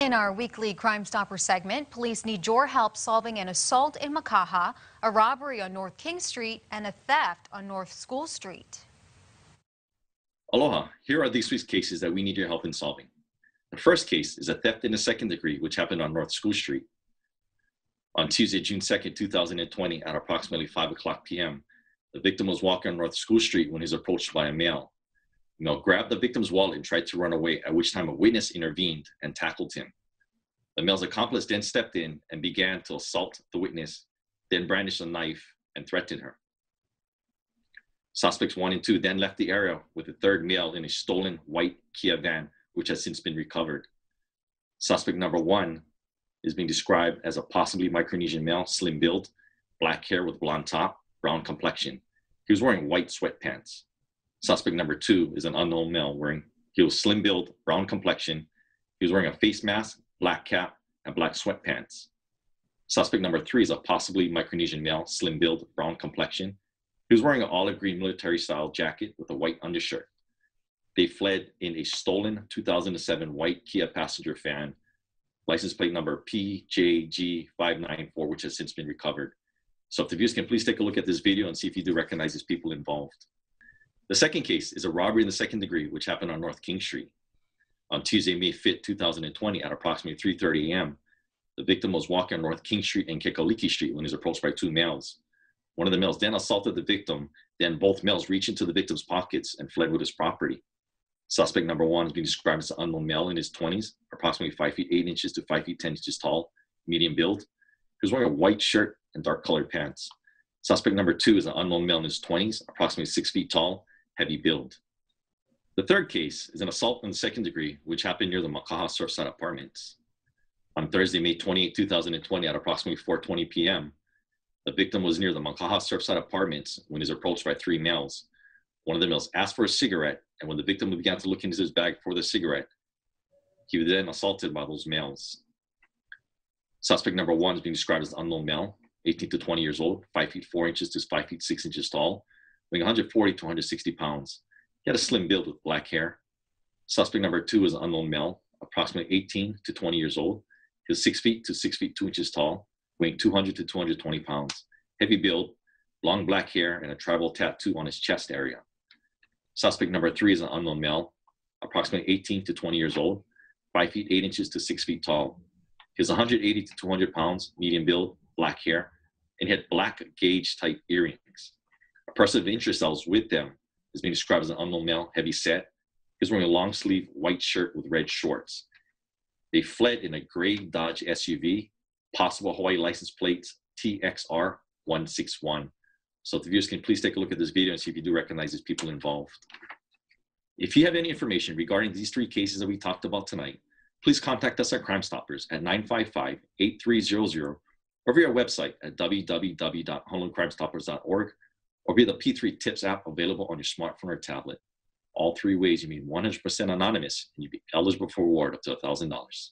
In our weekly Crime Stopper segment, police need your help solving an assault in Makaha, a robbery on North King Street, and a theft on North School Street. Aloha, here are these week's cases that we need your help in solving. The first case is a theft in the second degree, which happened on North School Street. On Tuesday, June 2nd, 2020, at approximately 5:00 p.m., the victim was walking on North School Street when he was approached by a male. The male grabbed the victim's wallet and tried to run away, at which time a witness intervened and tackled him. The male's accomplice then stepped in and began to assault the witness, then brandished a knife and threatened her. Suspects 1 and 2 then left the area with a third male in a stolen white Kia van, which has since been recovered. Suspect number 1 is being described as a possibly Micronesian male, slim build, black hair with blonde top, brown complexion. He was wearing white sweatpants. Suspect number 2 is an unknown male he was slim build, brown complexion. He was wearing a face mask, black cap, and black sweatpants. Suspect number 3 is a possibly Micronesian male, slim build, brown complexion. He was wearing an olive green military style jacket with a white undershirt. They fled in a stolen 2007 white Kia passenger van, license plate number PJG594, which has since been recovered. So if the viewers can please take a look at this video and see if you do recognize these people involved. The second case is a robbery in the second degree, which happened on North King Street. On Tuesday, May 5th, 2020, at approximately 3:30 a.m., the victim was walking on North King Street and Kekaliki Street when he was approached by 2 males. One of the males then assaulted the victim, then both males reached into the victim's pockets and fled with his property. Suspect number 1 is being described as an unknown male in his 20s, approximately 5 feet 8 inches to 5 feet 10 inches tall, medium build. He was wearing a white shirt and dark colored pants. Suspect number 2 is an unknown male in his 20s, approximately 6 feet tall, heavy build. The third case is an assault in the second degree, which happened near the Makaha Surfside Apartments. On Thursday, May 28, 2020, at approximately 4:20 p.m., the victim was near the Makaha Surfside Apartments when he was approached by 3 males. One of the males asked for a cigarette, and when the victim began to look into his bag for the cigarette, he was then assaulted by those males. Suspect number 1 is being described as an unknown male, 18 to 20 years old, 5 feet 4 inches to 5 feet 6 inches tall, weighing 140 to 160 pounds. He had a slim build with black hair. Suspect number 2 is an unknown male, approximately 18 to 20 years old. He was 6 feet to 6 feet 2 inches tall, weighing 200 to 220 pounds. Heavy build, long black hair, and a tribal tattoo on his chest area. Suspect number 3 is an unknown male, approximately 18 to 20 years old, 5 feet 8 inches to 6 feet tall. He was 180 to 200 pounds, medium build, black hair, and he had black gauge type earrings. A person of interest that was with them is being described as an unknown male, heavy set. He was wearing a long sleeve white shirt with red shorts. They fled in a gray Dodge SUV, possible Hawaii license plates TXR161. So if the viewers can please take a look at this video and see if you do recognize these people involved. If you have any information regarding these 3 cases that we talked about tonight, please contact us at Crime Stoppers at 955-8300 or via our website at www.honolulucrimestoppers.org or via the P3 Tips app available on your smartphone or tablet. All 3 ways you mean 100% anonymous and you'll be eligible for a reward up to $1,000.